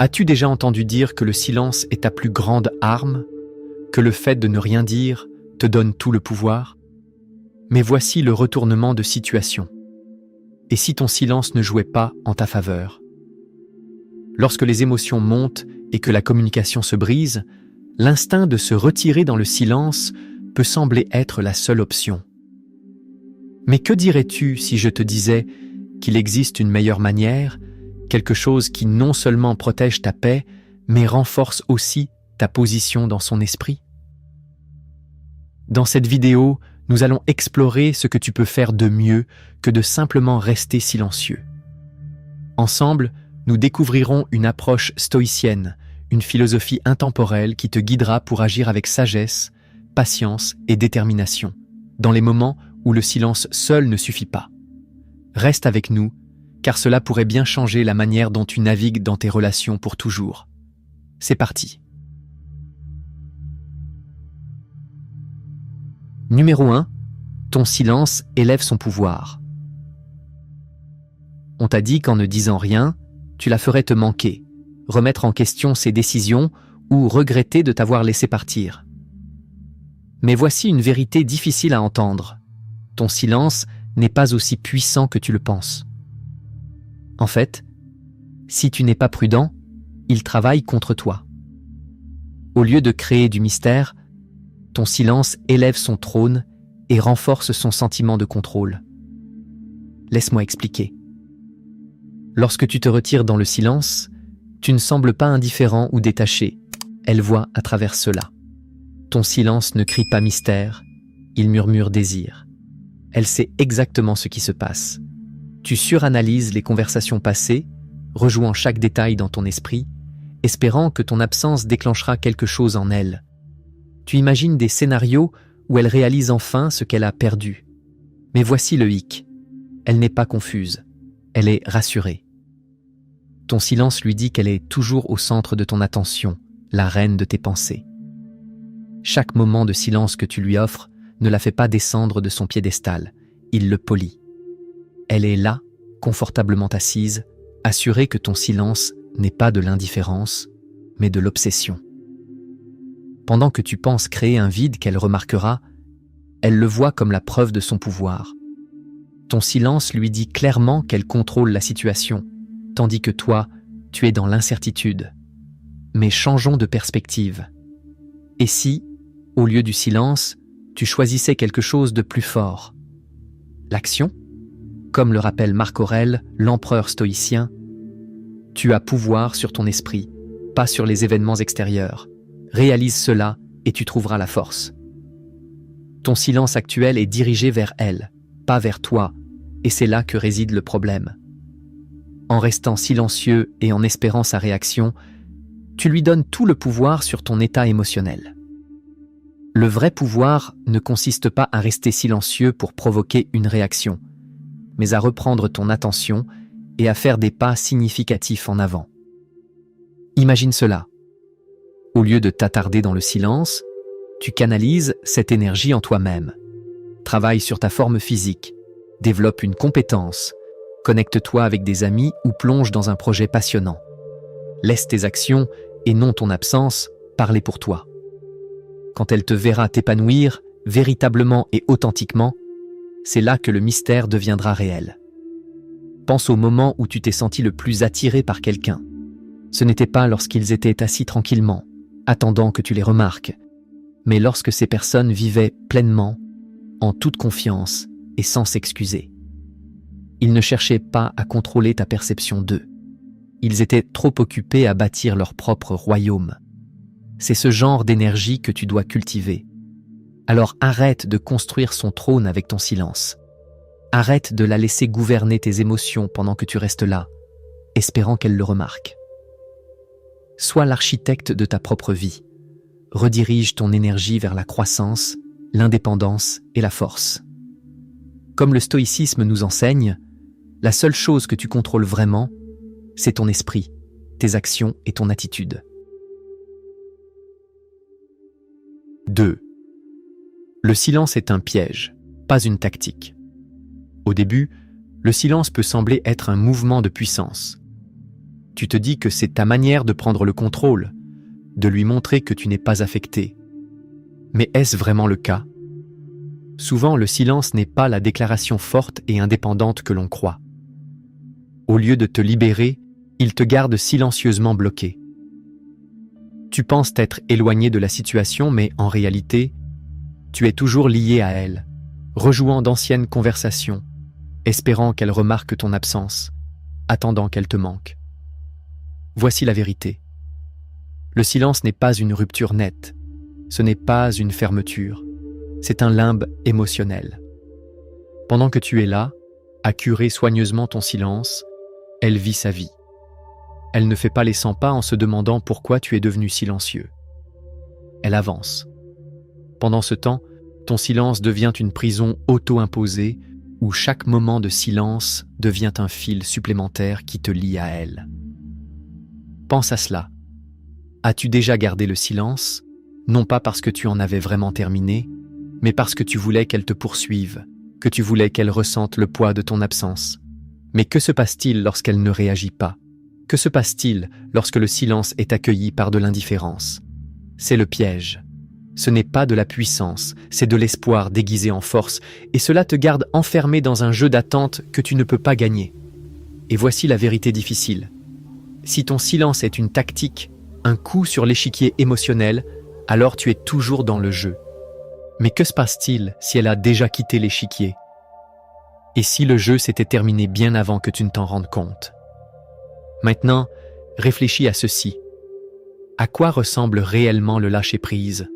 As-tu déjà entendu dire que le silence est ta plus grande arme, que le fait de ne rien dire te donne tout le pouvoir? Mais voici le retournement de situation. Et si ton silence ne jouait pas en ta faveur? Lorsque les émotions montent et que la communication se brise, l'instinct de se retirer dans le silence peut sembler être la seule option. Mais que dirais-tu si je te disais qu'il existe une meilleure manière, quelque chose qui non seulement protège ta paix, mais renforce aussi ta position dans son esprit? Dans cette vidéo, nous allons explorer ce que tu peux faire de mieux que de simplement rester silencieux. Ensemble, nous découvrirons une approche stoïcienne, une philosophie intemporelle qui te guidera pour agir avec sagesse, patience et détermination, dans les moments où le silence seul ne suffit pas. Reste avec nous, car cela pourrait bien changer la manière dont tu navigues dans tes relations pour toujours. C'est parti. Numéro 1. Ton silence élève son pouvoir. On t'a dit qu'en ne disant rien, tu la ferais te manquer, remettre en question ses décisions ou regretter de t'avoir laissé partir. Mais voici une vérité difficile à entendre. Ton silence n'est pas aussi puissant que tu le penses. En fait, si tu n'es pas prudent, il travaille contre toi. Au lieu de créer du mystère, ton silence élève son trône et renforce son sentiment de contrôle. Laisse-moi expliquer. Lorsque tu te retires dans le silence, tu ne sembles pas indifférent ou détaché. Elle voit à travers cela. Ton silence ne crie pas mystère, il murmure désir. Elle sait exactement ce qui se passe. Tu suranalyses les conversations passées, rejouant chaque détail dans ton esprit, espérant que ton absence déclenchera quelque chose en elle. Tu imagines des scénarios où elle réalise enfin ce qu'elle a perdu. Mais voici le hic. Elle n'est pas confuse. Elle est rassurée. Ton silence lui dit qu'elle est toujours au centre de ton attention, la reine de tes pensées. Chaque moment de silence que tu lui offres ne la fait pas descendre de son piédestal, il le polit. Elle est là, confortablement assise, assurée que ton silence n'est pas de l'indifférence, mais de l'obsession. Pendant que tu penses créer un vide qu'elle remarquera, elle le voit comme la preuve de son pouvoir. Ton silence lui dit clairement qu'elle contrôle la situation, tandis que toi, tu es dans l'incertitude. Mais changeons de perspective. Et si, au lieu du silence, tu choisissais quelque chose de plus fort? L'action? Comme le rappelle Marc Aurèle, l'empereur stoïcien, tu as pouvoir sur ton esprit, pas sur les événements extérieurs. Réalise cela et tu trouveras la force. Ton silence actuel est dirigé vers elle, pas vers toi, et c'est là que réside le problème. En restant silencieux et en espérant sa réaction, tu lui donnes tout le pouvoir sur ton état émotionnel. Le vrai pouvoir ne consiste pas à rester silencieux pour provoquer une réaction, mais à reprendre ton attention et à faire des pas significatifs en avant. Imagine cela. Au lieu de t'attarder dans le silence, tu canalises cette énergie en toi-même. Travaille sur ta forme physique, développe une compétence, connecte-toi avec des amis ou plonge dans un projet passionnant. Laisse tes actions, et non ton absence, parler pour toi. Quand elle te verra t'épanouir, véritablement et authentiquement, c'est là que le mystère deviendra réel. Pense au moment où tu t'es senti le plus attiré par quelqu'un. Ce n'était pas lorsqu'ils étaient assis tranquillement, attendant que tu les remarques, mais lorsque ces personnes vivaient pleinement, en toute confiance et sans s'excuser. Ils ne cherchaient pas à contrôler ta perception d'eux. Ils étaient trop occupés à bâtir leur propre royaume. C'est ce genre d'énergie que tu dois cultiver. Alors arrête de construire son trône avec ton silence. Arrête de la laisser gouverner tes émotions pendant que tu restes là, espérant qu'elle le remarque. Sois l'architecte de ta propre vie. Redirige ton énergie vers la croissance, l'indépendance et la force. Comme le stoïcisme nous enseigne, la seule chose que tu contrôles vraiment, c'est ton esprit, tes actions et ton attitude. 2. Le silence est un piège, pas une tactique. Au début, le silence peut sembler être un mouvement de puissance. Tu te dis que c'est ta manière de prendre le contrôle, de lui montrer que tu n'es pas affecté. Mais est-ce vraiment le cas? Souvent, le silence n'est pas la déclaration forte et indépendante que l'on croit. Au lieu de te libérer, il te garde silencieusement bloqué. Tu penses t'être éloigné de la situation, mais en réalité, tu es toujours lié à elle, rejouant d'anciennes conversations, espérant qu'elle remarque ton absence, attendant qu'elle te manque. Voici la vérité. Le silence n'est pas une rupture nette, ce n'est pas une fermeture, c'est un limbe émotionnel. Pendant que tu es là, à curer soigneusement ton silence, elle vit sa vie. Elle ne fait pas les 100 pas en se demandant pourquoi tu es devenu silencieux. Elle avance. Pendant ce temps, ton silence devient une prison auto-imposée où chaque moment de silence devient un fil supplémentaire qui te lie à elle. Pense à cela. As-tu déjà gardé le silence, non pas parce que tu en avais vraiment terminé, mais parce que tu voulais qu'elle te poursuive, que tu voulais qu'elle ressente le poids de ton absence? Mais que se passe-t-il lorsqu'elle ne réagit pas? Que se passe-t-il lorsque le silence est accueilli par de l'indifférence? C'est le piège. Ce n'est pas de la puissance, c'est de l'espoir déguisé en force, et cela te garde enfermé dans un jeu d'attente que tu ne peux pas gagner. Et voici la vérité difficile. Si ton silence est une tactique, un coup sur l'échiquier émotionnel, alors tu es toujours dans le jeu. Mais que se passe-t-il si elle a déjà quitté l'échiquier? Et si le jeu s'était terminé bien avant que tu ne t'en rendes compte? Maintenant, réfléchis à ceci. À quoi ressemble réellement le lâcher-prise?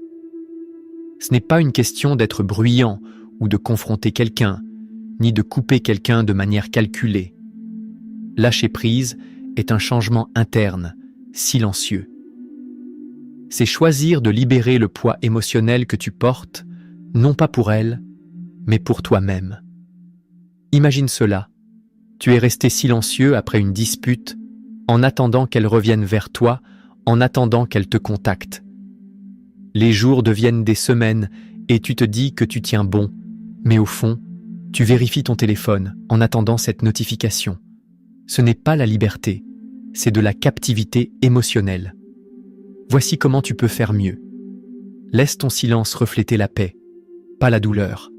Ce n'est pas une question d'être bruyant ou de confronter quelqu'un, ni de couper quelqu'un de manière calculée. Lâcher-prise est un changement interne, silencieux. C'est choisir de libérer le poids émotionnel que tu portes, non pas pour elle, mais pour toi-même. Imagine cela. Tu es resté silencieux après une dispute, en attendant qu'elle revienne vers toi, en attendant qu'elle te contacte. Les jours deviennent des semaines et tu te dis que tu tiens bon, mais au fond, tu vérifies ton téléphone en attendant cette notification. Ce n'est pas la liberté, c'est de la captivité émotionnelle. Voici comment tu peux faire mieux. Laisse ton silence refléter la paix, pas la douleur.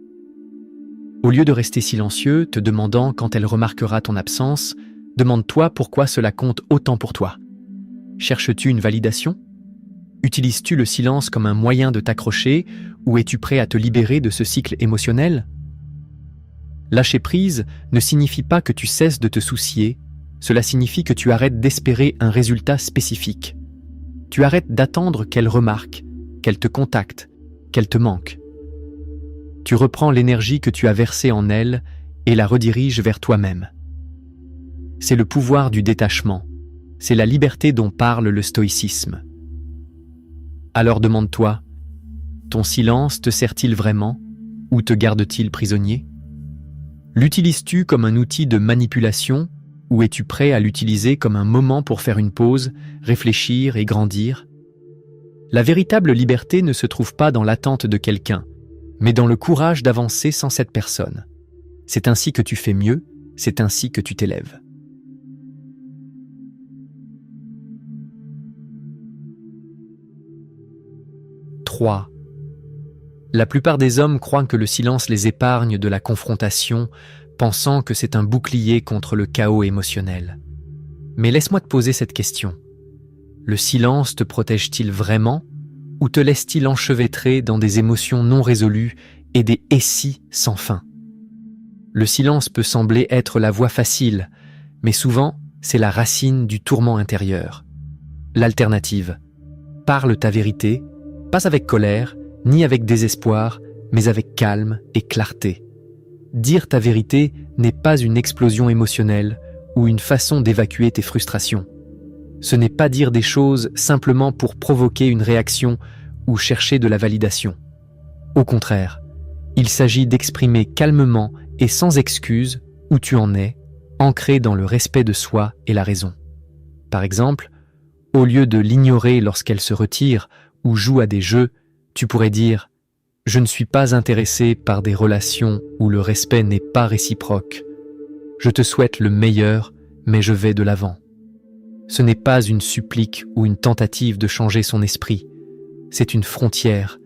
Au lieu de rester silencieux, te demandant quand elle remarquera ton absence, demande-toi pourquoi cela compte autant pour toi. Cherches-tu une validation? Utilises-tu le silence comme un moyen de t'accrocher ou es-tu prêt à te libérer de ce cycle émotionnel? Lâcher prise ne signifie pas que tu cesses de te soucier, cela signifie que tu arrêtes d'espérer un résultat spécifique. Tu arrêtes d'attendre qu'elle remarque, qu'elle te contacte, qu'elle te manque. Tu reprends l'énergie que tu as versée en elle et la rediriges vers toi-même. C'est le pouvoir du détachement, c'est la liberté dont parle le stoïcisme. Alors demande-toi, ton silence te sert-il vraiment ou te garde-t-il prisonnier? L'utilises-tu comme un outil de manipulation ou es-tu prêt à l'utiliser comme un moment pour faire une pause, réfléchir et grandir? La véritable liberté ne se trouve pas dans l'attente de quelqu'un, mais dans le courage d'avancer sans cette personne. C'est ainsi que tu fais mieux, c'est ainsi que tu t'élèves. La plupart des hommes croient que le silence les épargne de la confrontation, pensant que c'est un bouclier contre le chaos émotionnel. Mais laisse-moi te poser cette question. Le silence te protège-t-il vraiment ou te laisse-t-il enchevêtrer dans des émotions non résolues et des « et si » sans fin? Le silence peut sembler être la voie facile, mais souvent, c'est la racine du tourment intérieur. L'alternative. Parle ta vérité, pas avec colère, ni avec désespoir, mais avec calme et clarté. Dire ta vérité n'est pas une explosion émotionnelle ou une façon d'évacuer tes frustrations. Ce n'est pas dire des choses simplement pour provoquer une réaction ou chercher de la validation. Au contraire, il s'agit d'exprimer calmement et sans excuse où tu en es, ancré dans le respect de soi et la raison. Par exemple, au lieu de l'ignorer lorsqu'elle se retire ou joue à des jeux, tu pourrais dire « Je ne suis pas intéressé par des relations où le respect n'est pas réciproque. Je te souhaite le meilleur, mais je vais de l'avant. » Ce n'est pas une supplique ou une tentative de changer son esprit. C'est une frontière,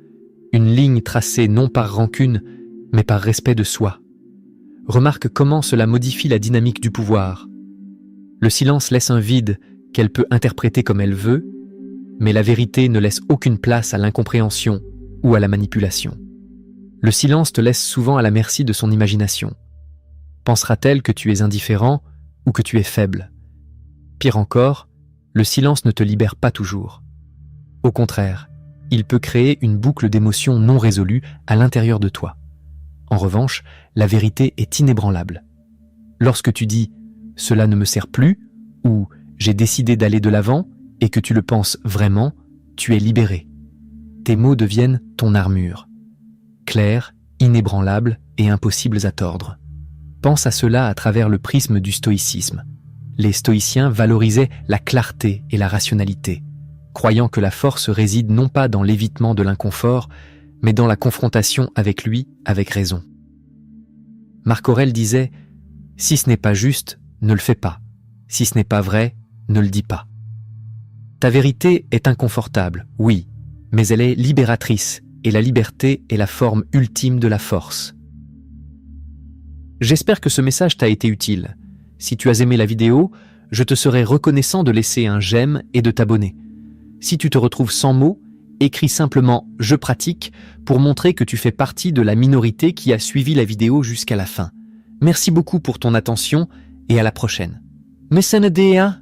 une ligne tracée non par rancune, mais par respect de soi. Remarque comment cela modifie la dynamique du pouvoir. Le silence laisse un vide qu'elle peut interpréter comme elle veut, mais la vérité ne laisse aucune place à l'incompréhension ou à la manipulation. Le silence te laisse souvent à la merci de son imagination. Pensera-t-elle que tu es indifférent ou que tu es faible? Pire encore, le silence ne te libère pas toujours. Au contraire, il peut créer une boucle d'émotions non résolues à l'intérieur de toi. En revanche, la vérité est inébranlable. Lorsque tu dis « cela ne me sert plus » ou « j'ai décidé d'aller de l'avant » et que tu le penses vraiment, tu es libéré. Tes mots deviennent ton armure. Clairs, inébranlables et impossibles à tordre. Pense à cela à travers le prisme du stoïcisme. Les stoïciens valorisaient la clarté et la rationalité, croyant que la force réside non pas dans l'évitement de l'inconfort, mais dans la confrontation avec lui avec raison. Marc Aurèle disait « Si ce n'est pas juste, ne le fais pas. Si ce n'est pas vrai, ne le dis pas. » Ta vérité est inconfortable, oui, mais elle est libératrice, et la liberté est la forme ultime de la force. J'espère que ce message t'a été utile. Si tu as aimé la vidéo, je te serai reconnaissant de laisser un j'aime et de t'abonner. Si tu te retrouves sans mots, écris simplement « Je pratique » pour montrer que tu fais partie de la minorité qui a suivi la vidéo jusqu'à la fin. Merci beaucoup pour ton attention et à la prochaine. Messenedea